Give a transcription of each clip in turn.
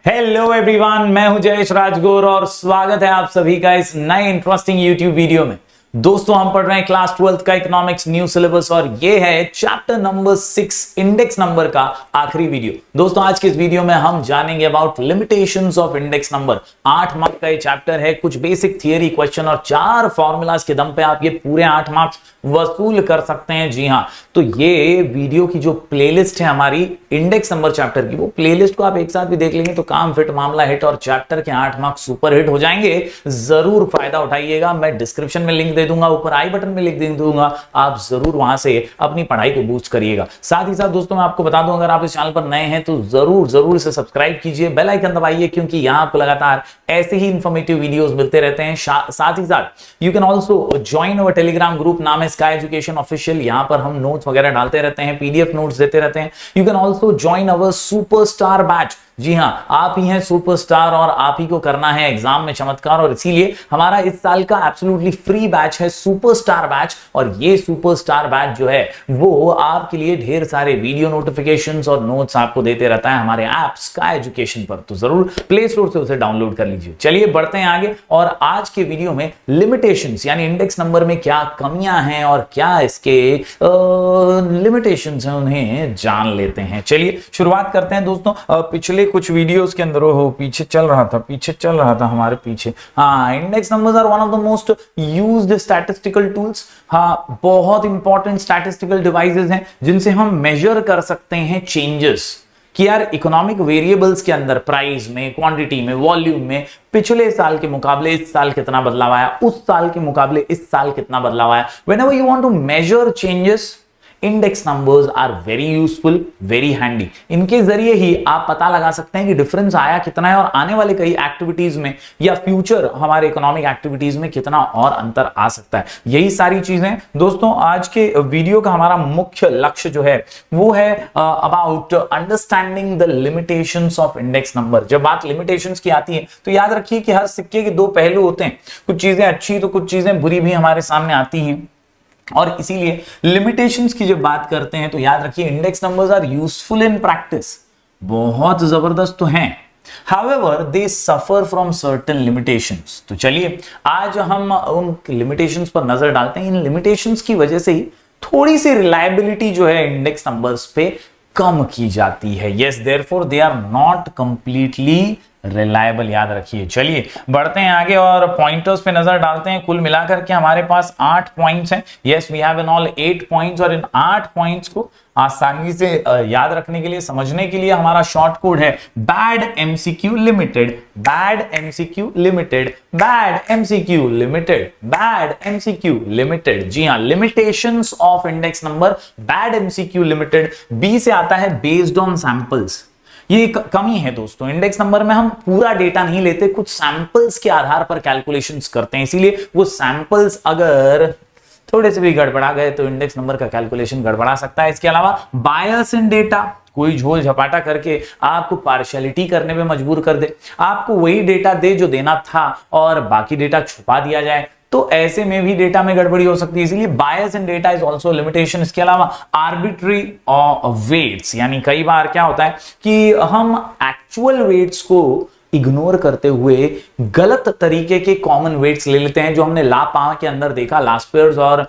Hello everyone, मैं हूं जयेश राजगुरु और स्वागत है आप सभी का इस नए इंटरेस्टिंग यूट्यूब वीडियो में। दोस्तों, हम पढ़ रहे हैं क्लास 12th का इकोनॉमिक्स न्यू सिलेबस और ये है चैप्टर नंबर 6 इंडेक्स नंबर का आखिरी वीडियो। दोस्तों, आज के इस वीडियो में हम जानेंगे about limitations of index number. 8 mark का ये चैप्टर है, कुछ बेसिक थियरी क्वेश्चन और 4 फॉर्मूलाज के दम पे आप ये पूरे 8 मार्क्स वसूल कर सकते हैं। जी हाँ, तो ये वीडियो की जो प्लेलिस्ट है हमारी इंडेक्स नंबर चैप्टर की, वो प्लेलिस्ट को आप एक साथ भी देख लेंगे तो काम फिट मामला हिट और चैप्टर के 8 मार्क्स सुपर हिट हो जाएंगे। जरूर फायदा उठाइएगा। मैं डिस्क्रिप्शन में लिंक दे दूंगा, ऊपर आई बटन में लिंक दे दूंगा, आप जरूर वहां से अपनी पढ़ाई को बूस्ट करिएगा। साथ ही साथ दोस्तों, मैं आपको बता दूं, अगर आप इस चैनल पर नए हैं तो जरूर इसे सब्सक्राइब कीजिए, बेल आइकन दबाइए, क्योंकि यहां आपको लगातार ऐसे ही इंफॉर्मेटिव वीडियोस मिलते रहते हैं। साथ ही साथ you can also join our Telegram group, नाम है स्काई एजुकेशन ऑफिशियल। यहां पर हम नोट्स वगैरह डालते रहते हैं, पीडीएफ नोट्स देते रहते हैं। You can also join our superstar batch. जी हां, आप ही हैं सुपरस्टार और आप ही को करना है एग्जाम में चमत्कार, और इसीलिए हमारा इस साल का एब्सोल्युटली फ्री बैच है सुपरस्टार बैच। और ये सुपरस्टार बैच जो है वो आपके लिए ढेर सारे वीडियो नोटिफिकेशंस और नोट्स आपको देते रहता है हमारे ऐप स्काई एजुकेशन पर। तो जरूर प्ले स्टोर से उसे डाउनलोड कर लीजिए। चलिए बढ़ते हैं आगे, और आज के वीडियो में लिमिटेशंस यानी इंडेक्स नंबर में क्या कमियां हैं और क्या इसके लिमिटेशंस हैं, उन्हें जान लेते हैं। चलिए शुरुआत करते हैं दोस्तों। पिछले कुछ वीडियोस के अंदर पीछे चल रहा था हमारे पीछे। हाँ, index numbers are one of the most used statistical tools. हाँ, बहुत इंपॉर्टेंट स्टैटिस्टिकल डिवाइसेस हैं जिनसे हम मेजर कर सकते हैं चेंजेस कि यार इकोनॉमिक वेरिएबल्स के अंदर प्राइस में, क्वांटिटी में, वॉल्यूम में पिछले साल के मुकाबले इस साल कितना बदलाव आया, उस साल के मुकाबले इस साल कितना बदलाव आया। Whenever you want to measure changes, index numbers are very useful, very handy. इनके जरिए ही आप पता लगा सकते हैं कि डिफरेंस आया कितना है और आने वाले कई एक्टिविटीज में या फ्यूचर हमारे इकोनॉमिक एक्टिविटीज में कितना और अंतर आ सकता है। यही सारी चीजें दोस्तों आज के वीडियो का हमारा मुख्य लक्ष्य जो है वो है about understanding the limitations of index number. जब बात लिमिटेशंस की आती है तो याद रखिए कि हर सिक्के के दो पहलू होते हैं। कुछ चीजें अच्छी तो कुछ चीजें बुरी भी हमारे सामने आती हैं, और इसीलिए लिमिटेशंस की जब बात करते हैं तो याद रखिए index numbers are useful in practice, बहुत जबरदस्त तो हैं। However, they suffer from certain limitations। तो चलिए आज हम उन लिमिटेशंस पर नजर डालते हैं। इन लिमिटेशंस की वजह से ही थोड़ी सी रिलायबिलिटी जो है इंडेक्स नंबर्स पे कम की जाती है। Yes, therefore they are not completely reliable, याद रखिए। चलिए बढ़ते हैं आगे और पॉइंटर्स पे नजर डालते हैं। कुल मिलाकर के हमारे पास 8 पॉइंट्स हैं। Yes, we have in all 8 points, और इन 8 पॉइंट्स को आसानी से याद रखने के लिए, समझने के लिए हमारा शॉर्ट कोड है bad MCQ limited, bad MCQ limited, bad MCQ limited, bad MCQ limited. जी हाँ, limitations of index number, bad MCQ limited. B से आता है बेस्ड ऑन सैंपल्स। ये एक कमी है दोस्तों, इंडेक्स नंबर में हम पूरा डेटा नहीं लेते, कुछ सैंपल्स के आधार पर कैलकुलेशंस करते हैं। इसीलिए वो सैंपल्स अगर थोड़े से भी गड़बड़ा गए तो इंडेक्स नंबर का कैलकुलेशन गड़बड़ा सकता है। इसके अलावा बायस इन डेटा, कोई झोल झपाटा करके आपको पार्शियलिटी करने में मजबूर कर दे, आपको वही डेटा दे जो देना था और बाकी डेटा छुपा दिया जाए, तो ऐसे में भी डेटा में गड़बड़ी हो सकती है। इसीलिए बायस इन डेटा इज आल्सो लिमिटेशन। इसके अलावा आर्बिट्री वेट्स, यानी कई बार क्या होता है कि हम एक्चुअल वेट्स को इग्नोर करते हुए गलत तरीके के कॉमन वेट्स ले लेते हैं, जो हमने ला पा के अंदर देखा लास्ट पेयर्स और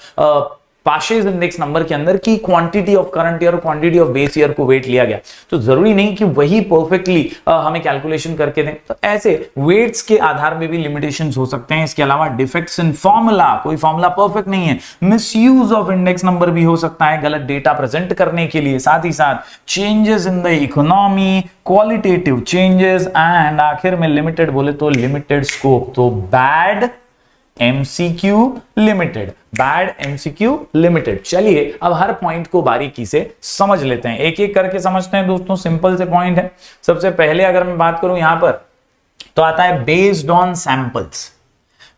पाशेज इंडेक्स नंबर के अंदर की क्वांटिटी ऑफ करंट ईयर और क्वांटिटी ऑफ बेस ईयर को वेट लिया गया। तो जरूरी नहीं कि वही परफेक्टली हमें कैलकुलेशन करके दें, तो ऐसे वेट्स के आधार में भी लिमिटेशंस हो सकते हैं। इसके अलावा डिफेक्ट्स इन फॉर्मूला, कोई फॉर्मूला परफेक्ट नहीं है, मिसयूज ऑफ इंडेक्स नंबर भी हो सकता है गलत डेटा प्रेजेंट करने के लिए। साथ ही साथ changes in the economy, qualitative changes, and आखिर में लिमिटेड बोले तो लिमिटेड स्कोप। तो bad MCQ limited, bad MCQ limited. चलिए अब हर पॉइंट को बारीकी से समझ लेते हैं, एक एक करके समझते हैं दोस्तों। सिंपल से पॉइंट है। सबसे पहले अगर मैं बात करूं यहां पर तो आता है बेस्ड ऑन सैंपल्स,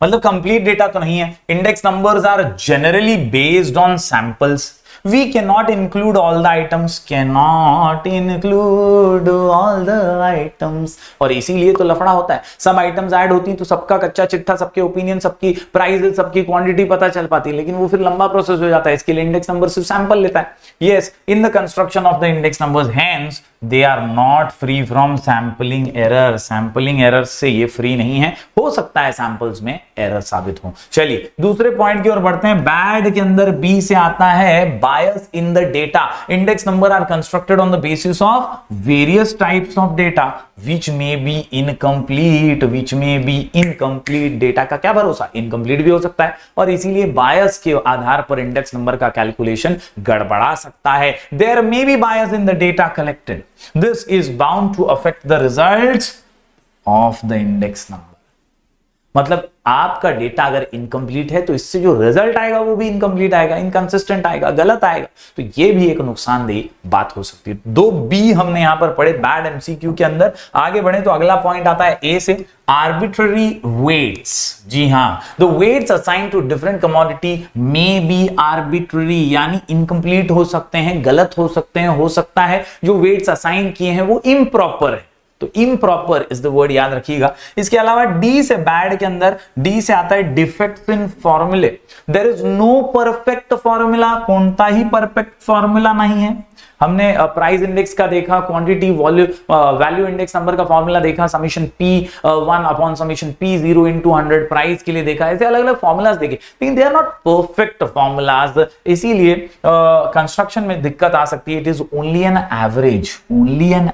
मतलब कंप्लीट डेटा तो नहीं है। Index numbers are generally based on samples. We cannot include all the items, cannot include all the items, और इसीलिए तो लफड़ा होता है। सब आइटम्स ऐड होती तो सबका कच्चा चिट्ठा, सबके ओपिनियन, सबकी प्राइस, सबकी क्वांटिटी पता चल पाती है, लेकिन वो फिर लंबा प्रोसेस हो जाता है। इसके लिए इंडेक्स नंबर सिर्फ सैंपल लेता है। Yes, in the construction of the index numbers, hence they are not free from sampling error. Sampling error से ये फ्री नहीं है, हो सकता है सैंपल्स में एरर साबित हो। चलिए दूसरे पॉइंट की ओर बढ़ते हैं। बैड के अंदर बी से आता है bias in the data. Index number are constructed on the basis of various types of data which may be incomplete. Which may be incomplete, data का क्या भरोसा, इनकम्प्लीट भी हो सकता है और इसीलिए बायस के आधार पर इंडेक्स नंबर का कैलकुलेशन गड़बड़ा सकता है। There may be bias in the data collected, this is bound to affect the results of the index number. मतलब आपका डेटा अगर इनकम्प्लीट है तो इससे जो रिजल्ट आएगा वो भी इनकम्प्लीट आएगा, इनकंसिस्टेंट आएगा, गलत आएगा, तो ये भी एक नुकसानदेह बात हो सकती है। 2B हमने यहां पर पढ़े बैड एमसीक्यू के अंदर। आगे बढ़े तो अगला पॉइंट आता है ए से, आर्बिट्ररी वेट्स। जी हां, the weights assign to different commodity may be arbitrary, यानी इनकम्प्लीट हो सकते हैं, गलत हो सकते हैं, हो सकता है जो वेट्स असाइन किए हैं वो इम्प्रॉपर है, तो इम्प्रॉपर इज द वर्ड याद रखिएगा। इसके अलावा डी से, बैड के अंदर डी से आता है डिफेक्ट्स इन फॉर्मूले। There is no perfect formula, कोणता ही परफेक्ट फॉर्मूला नहीं है। हमने प्राइस इंडेक्स का देखा, क्वांटिटी वैल्यू इंडेक्स नंबर का फॉर्मूला देखा, summation P1 upon summation P0 into 100 price के लिए देखा, ऐसे अलग अलग फॉर्मूलाज देखे, लेकिन they are not perfect formulas, इसीलिए कंस्ट्रक्शन में दिक्कत आ सकती है। It is only an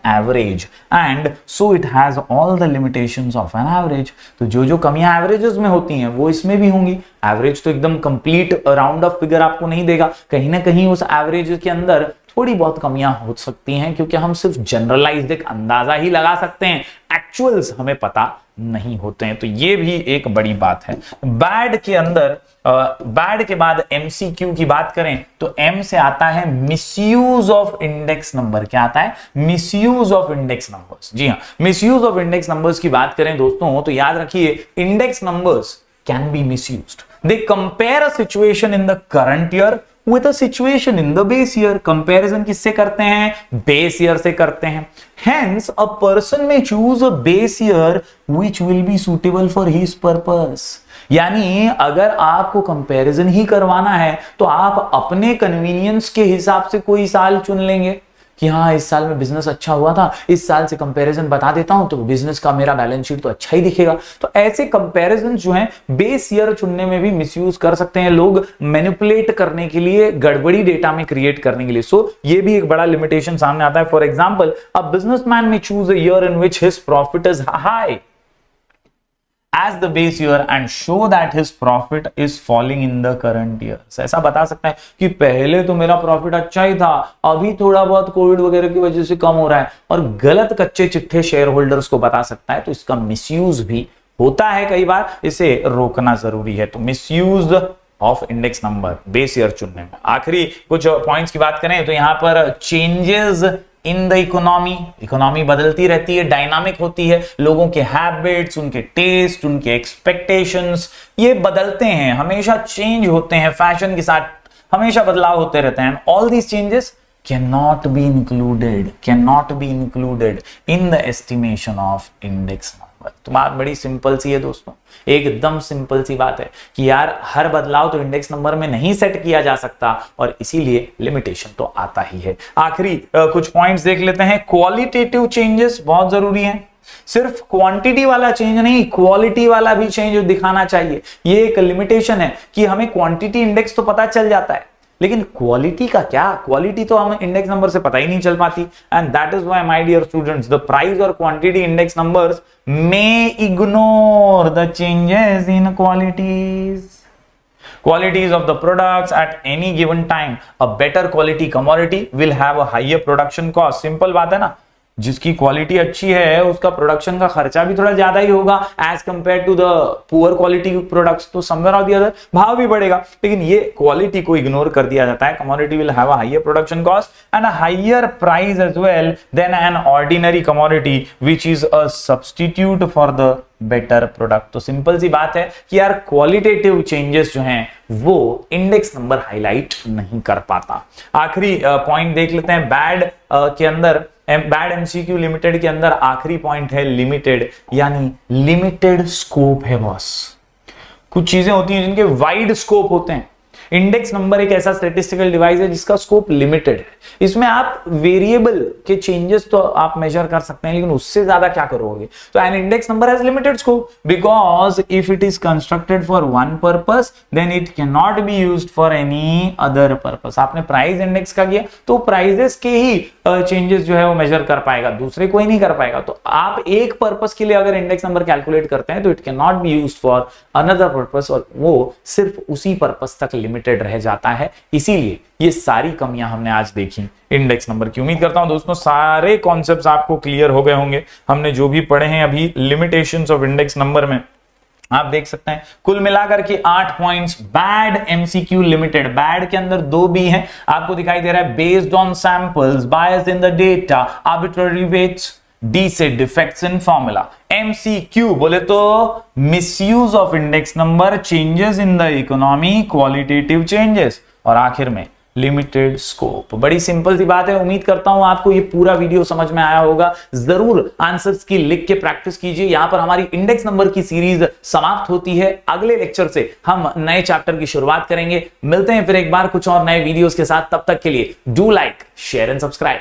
average and so it has all the limitations of an average. तो जो कमियां एवरेजेस में होती हैं वो इसमें भी होंगी। एवरेज तो एकदम कंप्लीट राउंड ऑफ फिगर आपको नहीं देगा, कहीं ना कहीं उस एवरेज के अंदर थोड़ी बहुत कमियां हो सकती हैं, क्योंकि हम सिर्फ जनरलाइज्ड एक अंदाजा ही लगा सकते हैं, एक्चुअल्स हमें पता नहीं होते हैं, तो ये भी एक बड़ी बात है। बैड के अंदर बैड के बाद एमसीक्यू की बात करें तो एम से आता है मिसयूज ऑफ इंडेक्स नंबर। क्या आता है? Misuse of index numbers. जी हां, मिसयूज ऑफ इंडेक्स नंबर्स की बात करें दोस्तों तो याद रखिए, index numbers can be misused. They compare a situation in the current year with a situation in the base year। Comparison किससे करते हैं? बेस ईयर से करते हैं। Hence a person may choose a base year which will be suitable for his purpose। यानी अगर आपको comparison ही करवाना है तो आप अपने कन्वीनियंस के हिसाब से कोई साल चुन लेंगे कि हाँ इस साल में बिजनेस अच्छा हुआ था, इस साल से कंपैरिजन बता देता हूं तो बिजनेस का मेरा बैलेंस शीट तो अच्छा ही दिखेगा। तो ऐसे कंपैरिजन जो हैं बेस ईयर चुनने में भी मिसयूज कर सकते हैं लोग, मैनिपुलेट करने के लिए, गड़बड़ी डेटा में क्रिएट करने के लिए। सो ये भी एक बड़ा लिमिटेशन सामने आता है। फॉर एग्जांपल, अ बिजनेसमैन में choose a year in which his profit is high as the base year and show that his profit is falling in the current year। ऐसा बता सकता है कि पहले तो मेरा प्रॉफिट अच्छा ही था, अभी थोड़ा बहुत कोविड वगैरह की वजह से कम हो रहा है, और गलत कच्चे चिट्ठे शेयर होल्डर्स को बता सकता है। तो इसका मिसयूज भी होता है कई बार, इसे रोकना जरूरी है। तो misuse of index number base year चुनने में। आखिरी कुछ पॉइंट्स की बात करें तो यहां पर चेंजेस इन द इकोनॉमी बदलती रहती है, डायनामिक होती है, लोगों के हैबिट्स, उनके टेस्ट, उनके एक्सपेक्टेशंस ये बदलते हैं, हमेशा चेंज होते हैं, फैशन के साथ हमेशा बदलाव होते रहते हैं। All these changes cannot be included in the estimation of index number। तो बात बड़ी सिंपल सी है दोस्तों, एकदम सिंपल सी बात है कि यार हर बदलाव तो इंडेक्स नंबर में नहीं सेट किया जा सकता और इसीलिए लिमिटेशन तो आता ही है। आखिरी कुछ पॉइंट्स देख लेते हैं। क्वालिटेटिव चेंजेस बहुत जरूरी हैं, सिर्फ क्वांटिटी वाला चेंज नहीं, क्वालिटी वाला भी चेंज दिखाना चाहिए। ये एक लिमिटेशन है कि हमें क्वांटिटी इंडेक्स तो पता चल जाता है, लेकिन क्वालिटी का क्या? क्वालिटी तो हमें इंडेक्स नंबर से पता ही नहीं चल पाती। And that is why my dear students, the price और quantity index numbers may ignore the changes in qualities of the products at any given time। a better quality commodity will have a higher production cost। Simple बात है ना, जिसकी quality अच्छी है उसका production का खर्चा भी थोड़ा ज्यादा ही होगा as compare to the poor quality products, तो समवेयर और द अदर भाव भी बढ़ेगा। लेकिन ये क्वालिटी को इग्नोर कर दिया जाता है। Commodity will have a higher production cost and a higher price as well than an ordinary commodity which is a substitute for the better product. तो सिंपल सी बात है कि यार क्वालिटेटिव चेंजेस जो हैं वो इंडेक्स नंबर हाईलाइट नहीं कर पाता। आखिरी पॉइंट देख लेते हैं बैड के अंदर, बैड एमसीक्यू लिमिटेड के अंदर आखिरी पॉइंट है लिमिटेड, यानी लिमिटेड स्कोप है बॉस। कुछ चीजें होती हैं जिनके वाइड स्कोप होते हैं, इंडेक्स नंबर एक ऐसा स्टैटिस्टिकल डिवाइस है जिसका स्कोप लिमिटेड है। इसमें आप वेरिएबल के चेंजेस तो आप मेजर कर सकते हैं, लेकिन उससे ज्यादा क्या करोगे। तो an index number has limited scope because if it is constructed for one purpose then it can not be used for any other purpose. आपने प्राइस इंडेक्स का किया तो प्राइजेस के ही चेंजेस जो है वो मेजर कर पाएगा, दूसरे कोई नहीं कर पाएगा। तो आप एक पर्पस के लिए अगर इंडेक्स नंबर कैलकुलेट करते हैं तो it can not be used for another purpose, और वो सिर्फ उसी पर्पस तक लिमिटेड रह जाता है। इसीलिए ये सारी कमियां हमने आज देखी इंडेक्स नंबर की। उम्मीद करता हूं दोस्तों सारे कॉन्सेप्ट्स आपको क्लियर हो गए होंगे। हमने जो भी पढ़े हैं अभी लिमिटेशंस ऑफ इंडेक्स नंबर में, आप देख सकते हैं कुल मिलाकर के 8 points. Bad MCQ limited, bad के अंदर 2 बी हैं, आपको दिखाई दे रहा है। Based on samples, bias in the data, arbitrary weights, D से डिफेक्ट्स इन फॉर्मूला। एमसीक्यू बोले तो misuse of index number, changes in the economy, qualitative changes, और आखिर में लिमिटेड स्कोप। बड़ी सिंपल सी बात है। उम्मीद करता हूं आपको ये पूरा वीडियो समझ में आया होगा। जरूर आंसर्स की लिख के प्रैक्टिस कीजिए। यहां पर हमारी इंडेक्स नंबर की सीरीज समाप्त होती है। अगले लेक्चर से हम नए चैप्टर की शुरुआत करेंगे। मिलते हैं फिर एक बार कुछ और नए वीडियोस के साथ। तब तक के लिए do like, share and subscribe.